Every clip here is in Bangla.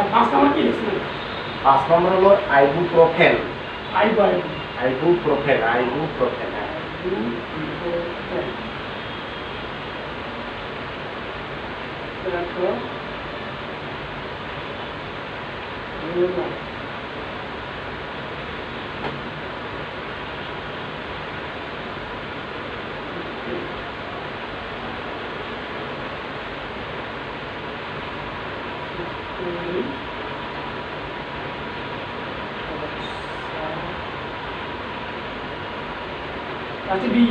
আচ্ছা 5 নাম্বার কি লিখছেন? 5 নম্বর হলো আইবুপ্রোফেন। আইবুপ্রোফেন। আইবুপ্রোফেন। তারপর আচ্ছা বি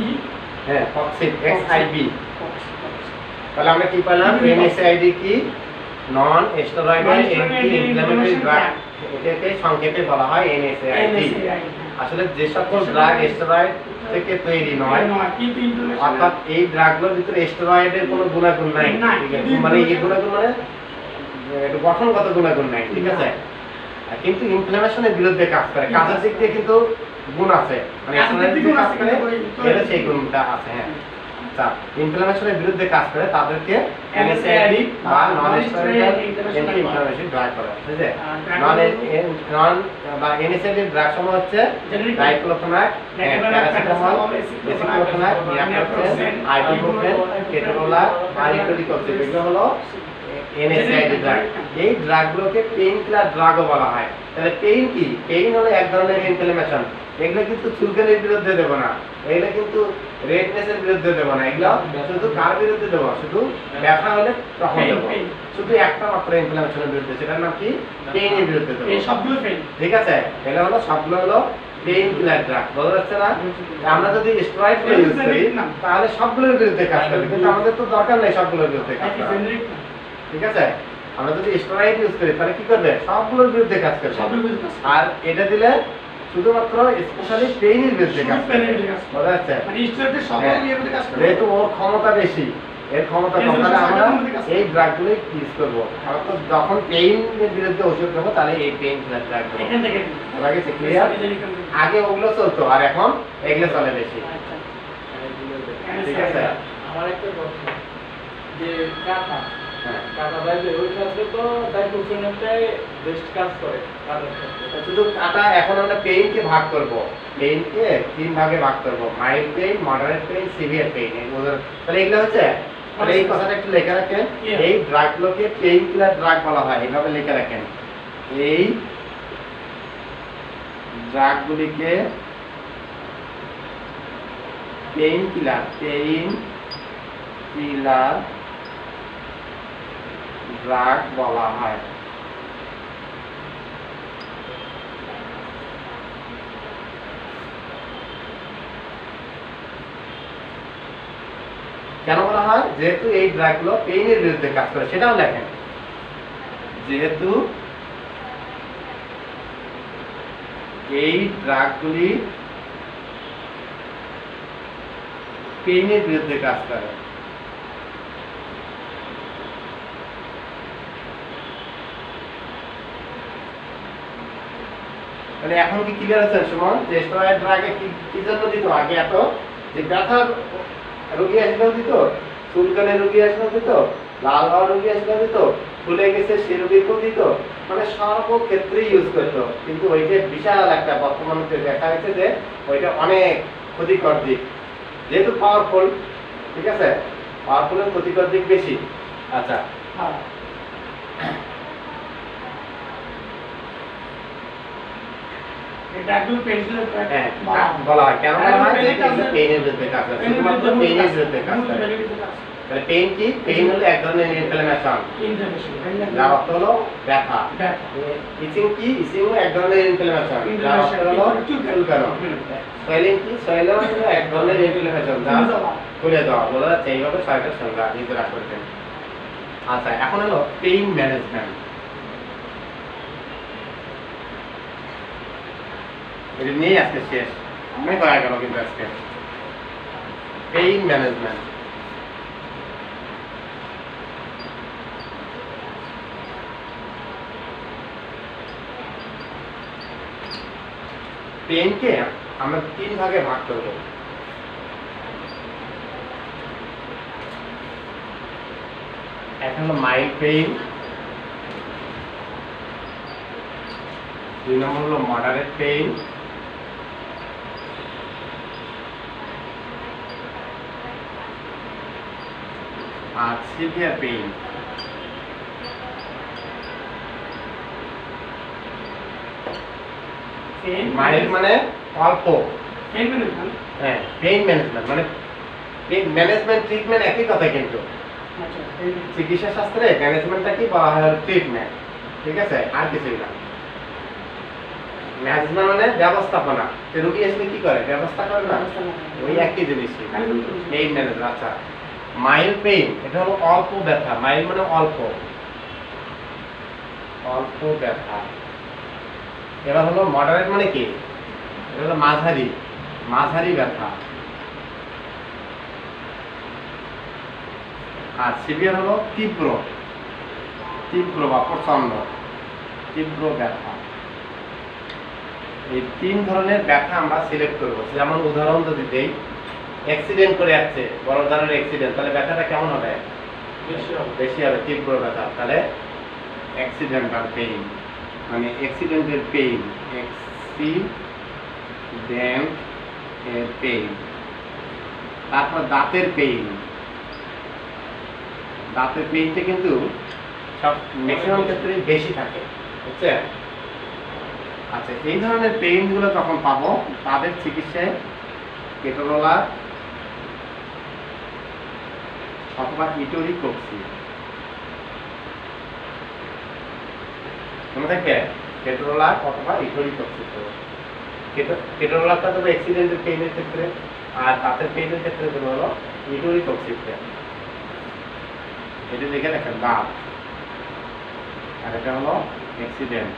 হ্যাঁ টক্সিক এক্সআইবি। তাহলে আমরা কি পেলাম? এনএসআইডি কি? Non steroidal anti inflammatory drug, এটাকে সংক্ষেপে বলা হয় এনএসআইডি। আসলে যে সকল ড্রাগ স্টেরয়েড থেকে তৈরি নয়, অর্থাৎ এই ড্রাগগুলোর ভিতরে স্টেরয়েডের কোনো গুণাগুণ নাই, মানে এই গুণাগুণ মানে এটা গঠনগত গুণাগুণ নাই, ঠিক আছে, কিন্তু ইনফ্ল্যামেশনের বিরুদ্ধে কাজ করে, কাজের দিক দিয়ে কিন্তু গুণ আছে, মানে স্টেরয়েডের বিরুদ্ধে কাজ করে এটা সেই গুণটা আছে। হ্যাঁ আচ্ছা, ইনফ্ল্যামেশনের বিরুদ্ধে কাজ করে তাদেরকে এনএসআইডি বা non steroidal anti inflammatory drug বলা হয়। ঠিক আছে, নন বা এনএসআইডি ড্রাগ সমূহ হচ্ছে ডাইক্লোফেনাক, প্যারাসিটামল, এসিক্লোফেনাক, নিয়াপ্রোফেন, আইবুপ্রোফেন, কেটোরোলা, আরিটোডিকোসিন, এগুলো হলো এনএসআইডি ড্রাগ। এই ড্রাগগুলোকে পেইন কিলার ড্রাগও বলা হয়। তাহলে পেইন কি? পেইন হলো এক ধরনের ইনফ্ল্যামেশন। এগুলো কিন্তু চুলকানির বিরুদ্ধে দেব না, এগুলো কিন্তু রেডনেসের বিরুদ্ধে দেব না, এগুলো শুধু কার বিরুদ্ধে দেব? শুধু ব্যথা হলে তখন দেব, শুধু একটা মাত্র ইনফ্ল্যামেশনের বিরুদ্ধে, সেটার নাম কি? পেইনের বিরুদ্ধে দেব। এই সবগুলো পেইন, ঠিক আছে, এগুলো হলো সবগুলো হলো পেইন কিলার ড্রাগ। বোঝা যাচ্ছে না? আমরা যদি স্টেরয়েড ইউজ করি তাহলে সবগুলোর বিরুদ্ধে কাজ করবে, কিন্তু আমাদের তো দরকার নেই সবগুলোর বিরুদ্ধে কাজ করা। ঠিক আছে, আমরা যদি স্টেরয়েড ইউজ করি তাহলে কি করবে? সবগুলোর বিরুদ্ধে কাজ করবে। আর এটা দিলে শুধুমাত্র স্পেশালি পেইনের বিরুদ্ধে কাজ করবে। বোঝা যাচ্ছে? মানে স্টেরয়েডের সকল ইয়ের বিরুদ্ধে কাজ করে, যেহেতু ওর ক্ষমতা বেশি, এর ক্ষমতা কম, তাহলে আমরা এই ড্রাগগুলোই ইউজ করব। অর্থাৎ যখন পেইনের বিরুদ্ধে ওষুধ দেবো তাহলে এই পেইন কিলার ড্রাগ দেবো। এখান থেকে আগে ক্লিয়ার? আগে ওগুলো চলতো আর এখন এগুলো চলে বেশি। ঠিক আছে, আমার একটা কথা যে কাটা কাটা বাইরে ওই ক্ষেত্রে তো ডাইক্লোফেনাকটাই বেস্ট কাজ করে কাটার ক্ষেত্রে। শুধু কাটা, এখন আমরা পেইনকে ভাগ করব, পেইনকে 3 ভাগে ভাগ করব, mild pain, moderate pain, severe pain. তাহলে এগুলো হচ্ছে, তাহলে এই কথাটা একটু লিখে রাখেন, এই ড্রাগগুলোকে পেইন কিলার ড্রাগ বলা হয়, এইভাবে লিখে রাখেন। এই ড্রাগগুলিকে পেইন কিলার ড্রাগ বলা হয়। কেন বলা হয়? যেহেতু এই ড্রাগগুলো পেইনের বিরুদ্ধে কাজ করে, সেটাও লেখেন। যেহেতু এই ড্রাগগুলি পেইনের বিরুদ্ধে কাজ করে, মানে এখন কি ক্লিয়ার আছে সুমন? যে স্টেরয়েড ড্রাগে কি জন্য দিত? আগে এত যে ব্যথার রোগী আসলেও দিত, চুলকানের রোগী আসলেও দিত, লাল হওয়ার রোগী আসলেও দিত, ফুলে গেছে সে রোগীকেও দিত, মানে সর্বক্ষেত্রেই ইউজ করতো। কিন্তু ওইটা বিশাল একটা বর্তমানে দেখা গেছে যে ওইটা অনেক ক্ষতিকর দিক, যেহেতু পাওয়ারফুল। ঠিক আছে, পাওয়ারফুলের ক্ষতিকর দিক বেশি। আচ্ছা, এটা একদম পেইনকিলার বলা হয়। কেন বলা হয়? যে পেইনের বিরুদ্ধে কাজ করে, শুধুমাত্র পেইনের বিরুদ্ধে কাজ করে। তাহলে পেইন কি? পেইন হলো এক ধরনের ইনফ্ল্যামেশন, যার অর্থ হলো ব্যথা। ইচিং কি? ইচিং এক ধরনের ইনফ্ল্যামেশন, যার অর্থ হলো চুলকানো। সোয়েলিং কি? সোয়েলিং হলো এক ধরনের ইনফ্ল্যামেশন, যা ফুলে দেওয়া। বলা যাচ্ছে এইভাবে ছয়টার সংজ্ঞা নিজে রাখবেন। আচ্ছা, এখন হলো পেইন ম্যানেজমেন্ট। এটা নিয়ে আজকে শেষ, অনেক হয়ে গেল কিন্তু আজকে। পেইন ম্যানেজমেন্ট, পেইনকে আমরা 3 ভাগে ভাগ করব। এক হলো মাইল্ড পেইন, 2 নম্বর হলো মডারেট পেইন, আর সিভিয়ার পেইন। মাইল্ড মানে অল্প, পেইন ম্যানেজমেন্ট। হ্যাঁ পেইন ম্যানেজমেন্ট মানে পেইন ম্যানেজমেন্ট ট্রিটমেন্ট একই কথা, কিন্তু আচ্ছা, পেইন চিকিৎসা শাস্ত্রে ম্যানেজমেন্টটা কি বলা হয় ট্রিটমেন্ট, ঠিক আছে, আর কিছুই না। ম্যানেজমেন্ট মানে ব্যবস্থাপনা, রোগী আসলে কি করে ব্যবস্থা করে না, ওই একই জিনিসই পেইন ম্যানেজমেন্ট। আচ্ছা মাইল্ড পেইন এটা হলো অল্প ব্যথা, মাইল্ড মানে অল্প, অল্প ব্যথা। এবার হলো মডারেট মানে কি, এটা হলো মাঝারি, মাঝারি ব্যথা। আর সিভিয়ার হলো তীব্র, তীব্র বা প্রচন্ড, তীব্র ব্যথা। এই 3 ধরনের ব্যথা আমরা সিলেক্ট করব। যেমন উদাহরণ যদি দেই, অ্যাক্সিডেন্ট করে যাচ্ছে, বড় ধরনের অ্যাক্সিডেন্ট, তাহলে ব্যথাটা কেমন হবে, বেশি হবে, তীব্র ব্যথা। তাহলে অ্যাক্সিডেন্টাল পেইন মানে অ্যাক্সিডেন্টের পেইন, অ্যাক্সিডেন্ট এর পেইন। তারপর দাঁতের পেইন, দাঁতের পেইনটা কিন্তু সব ম্যাক্সিমাম ক্ষেত্রে বেশি থাকে, বুঝছেন? আচ্ছা এই ধরনের পেইনগুলো যখন পাবো তাদের চিকিৎসায় কেটোরোলার অথবা ইটোরিকক্সি, মনে থাকবে কেটোরোলার অথবা ইটোরিকক্সি। কেটোরোলারটা তো অ্যাক্সিডেন্টের পেইনের ক্ষেত্রে, আর দাঁতের পেইনের ক্ষেত্রে হলো ইটোরিকক্সি। এটা দেখে দেখেন দাঁত, আর এটা হলো অ্যাক্সিডেন্ট,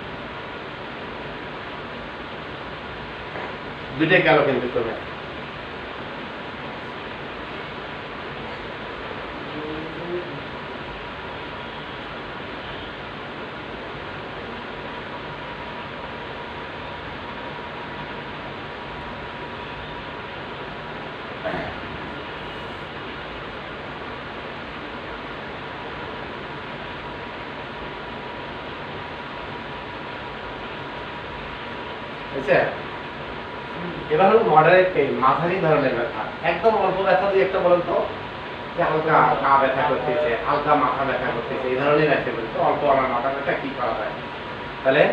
দুইটাই গেল কিন্তু তুমি। বুঝছে? এবার হলো মডারেট পেইন, মাঝারি ধরনের ব্যথা। একদম অল্প ব্যথা দিয়ে একটা বলেন তো, যে হালকা পা ব্যথা করতেছে, হালকা মাথা ব্যথা করতেছে, এই ধরনের আছে বলতো অল্প আমার মাথা ব্যথা, কি করা যায়? তাহলে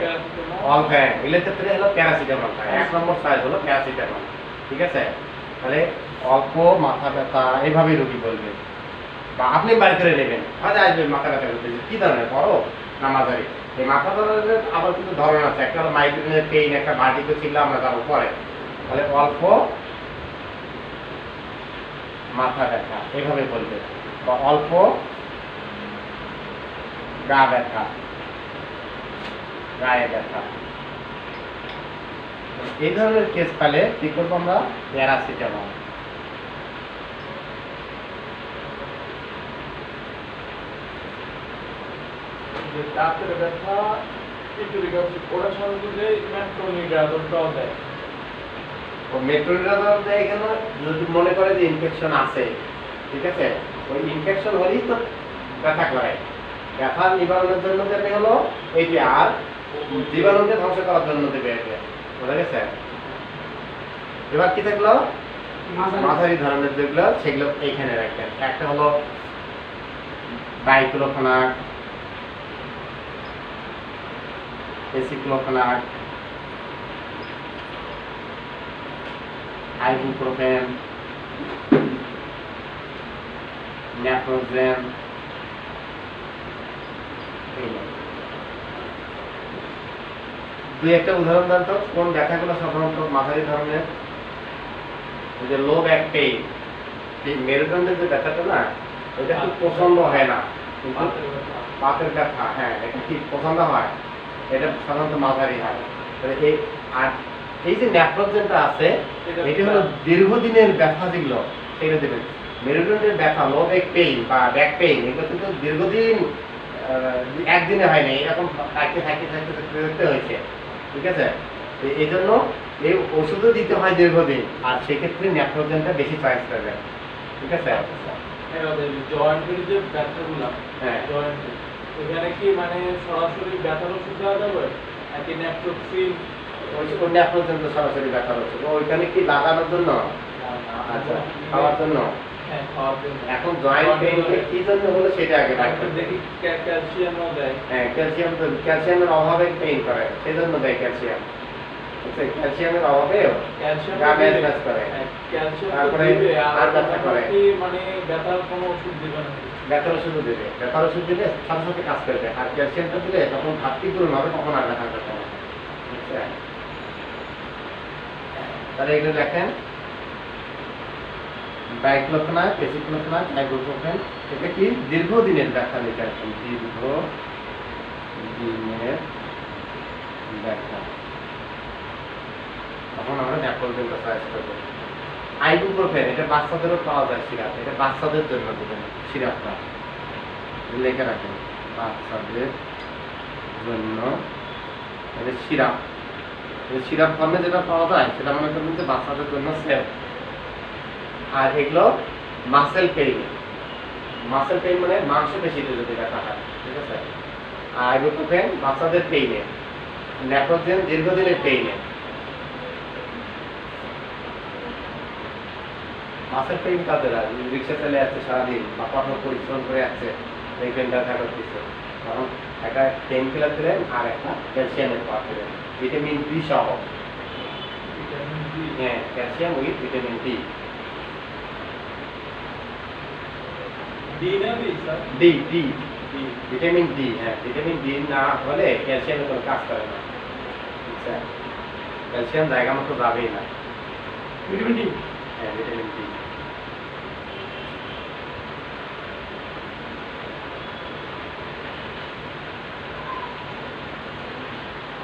অল্প, হ্যাঁ এগুলোর ক্ষেত্রে হলো প্যারাসিটামল খায়। 1 নম্বর সাইজ হলো প্যারাসিটামল, ঠিক আছে? তাহলে অল্প মাথা ব্যথা এইভাবেই রোগী বলবে, বা আপনি বাড়ি করে নেবেন, আজ আসবেন মাথা ব্যথা করতেছে, কি ধরনের বড় না মাঝারি? এই মাথা ধরনের আবার কিন্তু ধরন আছে, একটা হলো মাইগ্রেনের পেইন, একটা ভার্টিগো ছিল, আমরা যাবো পরে। তাহলে অল্প মাথা ব্যথা এভাবে বলবে, বা অল্প গা ব্যথা, গায়ে ব্যথা। এই ধরনের কেস পেলে কি করবো আমরা, প্যারাসিটামল। দাঁতের ব্যথা ইটোরিকক্সি, ওরা সাধারণত মেট্রোনিডাজলটাও দেয়। ও মেট্রোনিডাজল দেয় কেন? যদি মনে করে যে ইনফেকশন আছে, ঠিক আছে, ওই ইনফেকশন হলেই তো ব্যথা করে। ব্যথা নিবারণের জন্য দেবে হলো এইটি, আর জীবাণুকে ধ্বংস করার জন্য দেবে এটা, বুঝা গেছে? এবার কি থাকলো, মাঝারি ধরনের যেগুলো সেগুলো এইখানে রাখবেন। একটা হলো ডাইক্লোফেনাক, এসিক্লোফেনাক, আইবুপ্রোফেন, ন্যাপ্রোজেন। দুই একটা উদাহরণ দেন তো, কোন ব্যথাগুলো সাধারণত মাঝারি ধরনের? ওই যে লো ব্যাক পেইন, মেরুদণ্ডের যে ব্যথাটা না, ওইটা খুব পছন্দ হয় না, কিন্তু পাতের ব্যথা, হ্যাঁ এটা কি পছন্দ হয়, এটা সাধারণত মাঝারি হয়। এই আর এই যে ন্যাপ্রোজেনটা আছে, এটা হলো দীর্ঘদিনের ব্যথা যেগুলো, সেগুলো দেবেন। মেরুদণ্ডের ব্যথা, লো ব্যাক পেইন বা ব্যাক পেইন, এগুলো কিন্তু দীর্ঘদিন একদিনে হয়নি, এরকম থাকতে থাকতে থাকতে থাকতে হয়েছে, ঠিক আছে? এই জন্য এই ওষুধও দিতে হয় দীর্ঘদিন, আর সেক্ষেত্রে ন্যাপ্রোজেনটা বেশি চয়েস করবেন, ঠিক আছে? জয়েন্টের যে ব্যথাগুলো, হ্যাঁ জয়েন্ট, এখানে কি মানে সরাসরি ব্যথার ওষুধ দেওয়া যাবে? একই ন্যাপ্রোক্সিন ওই পর্যন্ত সরাসরি ব্যথা হচ্ছে ওইখানে কি লাগানোর জন্য আচ্ছা খাওয়ার জন্য হ্যাঁ খাওয়ার জন্য এখন জয়েন্ট পেইন কি জন্য হলো সেটা আগে ডাক্তার দেখি ক্যালসিয়ামও দেয় হ্যাঁ ক্যালসিয়ামের অভাবে পেইন করে সেজন্য দেয় ক্যালসিয়াম আচ্ছা ক্যালসিয়ামের অভাবে ক্যালসিয়াম গা ম্যাজ করে ক্যালসিয়াম তারপরে আর ব্যথা করে মানে ব্যথার কোনো ওষুধ দিবে না ব্যথার ওষুধ দিলে সাথে সাথে কাজ করবে আর ক্যালসিয়ামটা দিলে তখন ঘাটতি পূরণ হবে তখন আর ব্যথা করতে হবে বুঝছেন তাহলে এগুলো দেখেন ডাইক্লোফেনাক এসিক্লোফেনাক আইবুপ্রোফেন এটা কি দীর্ঘদিনের ব্যথা লেখা আছে দীর্ঘদিনের ব্যথা তখন আমরা ন্যাপোলিয়ন সাইজ করবো আইবুপ্রোফেন এটা বাচ্চাদেরও পাওয়া যায় সিরাপ এটা বাচ্চাদের জন্য দেবেন সিরাপটা লিখে রাখেন বাচ্চাদের জন্য এটা সিরাপ সিরাপ ফর্মে যেটা পাওয়া যায় সেটা মনে করবেন যে বাচ্চাদের জন্য সেফ আর এগুলো মাসেল পেইন মানে মাংসপেশিতে যদি ব্যথা হয় ঠিক আছে আর আইবুপ্রোফেন বাচ্চাদের পেইনে ন্যাপ্রোজেন দীর্ঘদিনের পেইনে মাসেল পেইন কাদের আর রিক্সা চালে যাচ্ছে সারাদিন বা কঠোর পরিশ্রম করে যাচ্ছে এই পেন ব্যথা করতেছে তখন একটা পেইন কিলার দিলেন আর একটা ক্যালসিয়ামের পাওয়ার দিলেন ভিটামিন ডি সহ হ্যাঁ calcium with vitamin D vitamin D হ্যাঁ ভিটামিন ডি না হলে ক্যালসিয়ামের কোনো কাজ করে না আচ্ছা ক্যালসিয়াম জায়গা মতো যাবেই না ভিটামিন ডি হ্যাঁ ভিটামিন ডি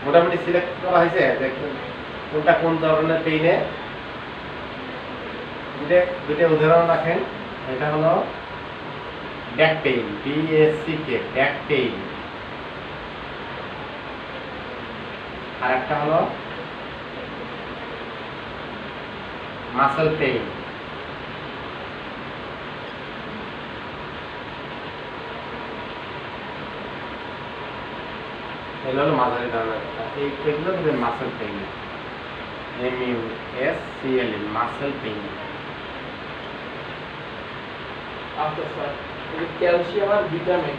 মোটামুটি সিলেক্ট করা হয়েছে যে কোনটা কোন ধরনের পেইনে দুটো উদাহরণ রাখেন এটা হলো back pain BACK back pain আর একটা হলো মাসল পেইন এগুলো হলো মাঝারি ধরনের এইগুলো দেবেন muscle pain MUSCL muscle pain আচ্ছা স্যার এই ক্যালসিয়াম আর ভিটামিন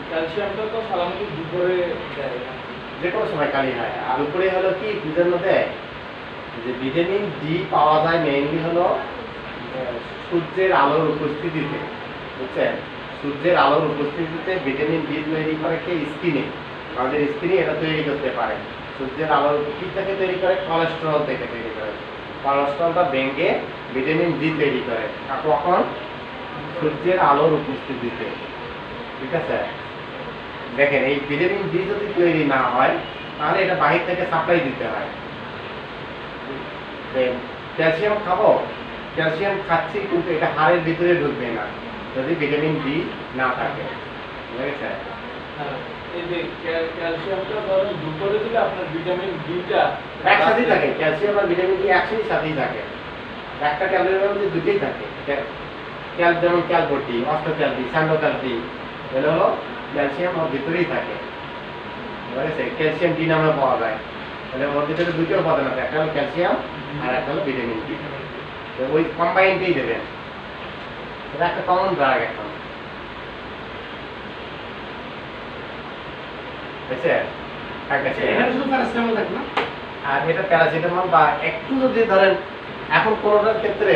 ক্যালসিয়ামটা তো সাধারণত দুপুরে দেয় যে কোনো সময় কালি হয় আর উপরে হলো কি দুধের মধ্যে যে ভিটামিন ডি পাওয়া যায় মেইনলি হলো সূর্যের আলোর উপস্থিতিতে বুঝছেন সূর্যের আলোর উপস্থিতিতে ভিটামিন ডি তৈরি করে কে স্কিনে আমাদের স্কিনে এটা তৈরি করতে পারে সূর্যের আলোর কি থেকে তৈরি করে কোলেস্টেরল থেকে তৈরি করে কোলেস্টেরলটা ভেঙে ভিটামিন ডি তৈরি করে আর কখন সূর্যের আলোর উপস্থিতিতে ঠিক আছে দেখেন এই ভিটামিন ডি যদি তৈরি না হয় তাহলে এটা বাহির থেকে সাপ্লাই দিতে হয় ক্যালসিয়াম খাবো ক্যালসিয়াম খাচ্ছি কিন্তু এটা হাড়ের ভিতরে ঢুকবে না যদি ভিটামিন ডি না থাকে ঠিক আছে এই যে ক্যালসিয়ামটা ধরেন দুপুরে দিলে আপনার ভিটামিন ডিটা একসাথেই থাকে ক্যালসিয়াম আর ভিটামিন ডি একসাথে সাথেই থাকে একটা ট্যাবলেটের মধ্যে দুটোই থাকে যেমন ক্যালপটি অস্টোক্যালপি স্যান্ডোক্যালপি এগুলো হলো ক্যালসিয়াম ওর ভিতরেই থাকে ঠিক আছে ক্যালসিয়াম ডি নামে পাওয়া যায় তাহলে ওর ভিতরে দুটো উপাদান আছে একটা হলো ক্যালসিয়াম আর একটা হলো ভিটামিন ডি ওই কম্বাইনটাই দেবেন এটা একটা কমন ড্রাগ এখন বুঝছে এটা শুধু প্যারাসিটামল থাকে না আর এটা প্যারাসিটামল বা একটু যদি ধরেন এখন কোনোটার ক্ষেত্রে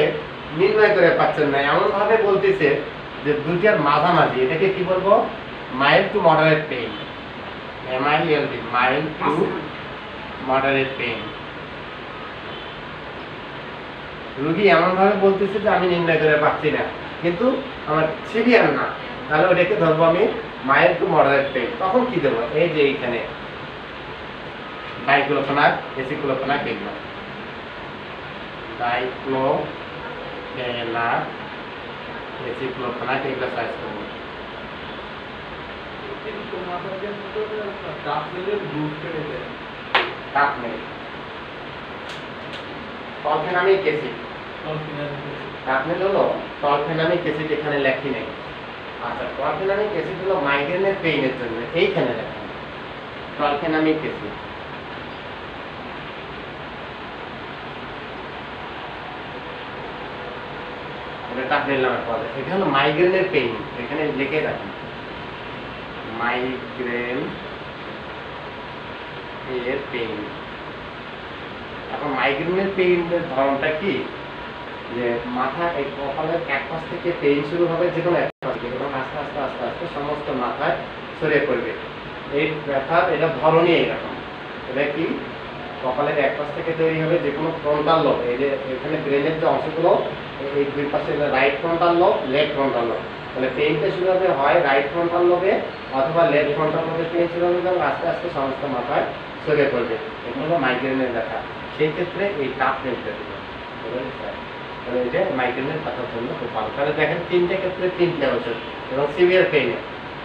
নির্ণয় করে পাচ্ছেন না এমন ভাবে বলতেছে যে দুইটার মাঝামাঝি এটাকে কি বলবো mild to moderate pain MILD mild to moderate pain রোগী এমন ভাবে বলতেছে যে আমি নির্ণয় করে পাচ্ছি না কিন্তু আমার সিভিয়ার না তাহলে ওটাকে ধরবো আমি মাইল্ড টু মডারেট পেইন তখন কি দেবো এই যে এইখানে ডাইক্লোফেনাক এসিক্লোফেনাক এগুলো ডাইক্লোফেনাক এসিক্লোফেনাক এগুলো সাইজ করবো কিন্তু মাথাকে ডাক্তারের গ্রুপ করে দেয় কাপনে টলফেনামিক অ্যাসিড কাপনে হলো টলফেনামিক অ্যাসিড এখানে লেখি নেই আচ্ছা টলফেনামিক অ্যাসিড হলো মাইগ্রেনের পেইনের জন্য এইখানে লেখা টলফেনামিক অ্যাসিড। এটা টাফনেল নামে পাওয়া যায়। এটা হলো মাইগ্রেনের পেইন, এখানে লিখে রাখুন মাইগ্রেন এর পেইন। এখন মাইগ্রেনের পেইনের ধরনটা কি, যে মাথা এই কপালের এক পাশ থেকে পেইন শুরু হবে যে কোনো এক পাশ থেকে এবং আস্তে আস্তে আস্তে আস্তে সমস্ত মাথায় ছড়িয়ে পড়বে। এই ব্যথার এটা ধরনই এইরকম। এটা কি কপালের এক পাশ থেকে তৈরি হবে যে কোনো ফ্রন্টাল লোব, এই যে এখানে ব্রেনের যে অংশগুলো এই দুই পাশে right frontal lobe, left frontal lobe, তাহলে পেইনটা শুরু হবে হয় রাইট ফ্রন্টাল লোবে অথবা লেফট ফ্রন্টাল লোবে পেইন শুরু হবে এবং আস্তে আস্তে সমস্ত মাথায় ছড়িয়ে পড়বে। এটা হলো মাইগ্রেনের ব্যথা। সেই ক্ষেত্রে এই টাফনেলটা দিবে, তাহলে এটা মাইগ্রেনের ব্যথার জন্য খুব ভালো। তাহলে দেখেন তিনটে ক্ষেত্রে তিনটে ওষুধ এবং সিভিয়ার পেইনে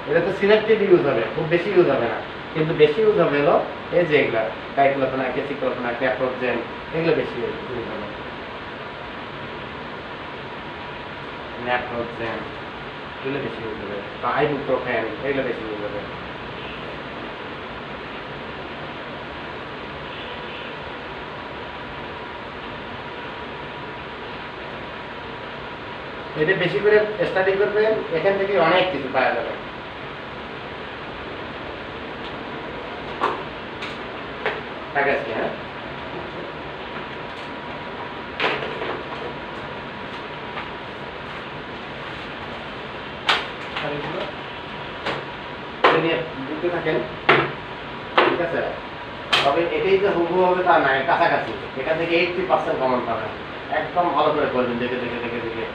এটা তো সিলেক্টিভ ইউজ হবে, খুব বেশি ইউজ হবে না, কিন্তু বেশি ইউজ হবে হলো এই যে এগুলা ডাইক্লোফেনাক, অ্যাসিক্লোফেনাক, ক্যাপ্রোক্সেন, এগুলো বেশি ইউজ হবে। ন্যাপ্রোক্সেন এগুলো বেশি ইউজ হবে, বা আইবুপ্রোফেন এগুলো বেশি ইউজ হবে। এটা বেশি করে স্টাডি করবেন, এখান থেকে অনেক কিছু পাওয়া যাবে। ঠিক আছে, হ্যাঁ বুঝতে থাকেন, ঠিক আছে। তবে এটাই যে হুবহু হবে তা না, কাছাকাছি। এখান থেকে 80% কমন পাবেন, একদম ভালো করে করবেন, দেখে দেখে দেখে দেখে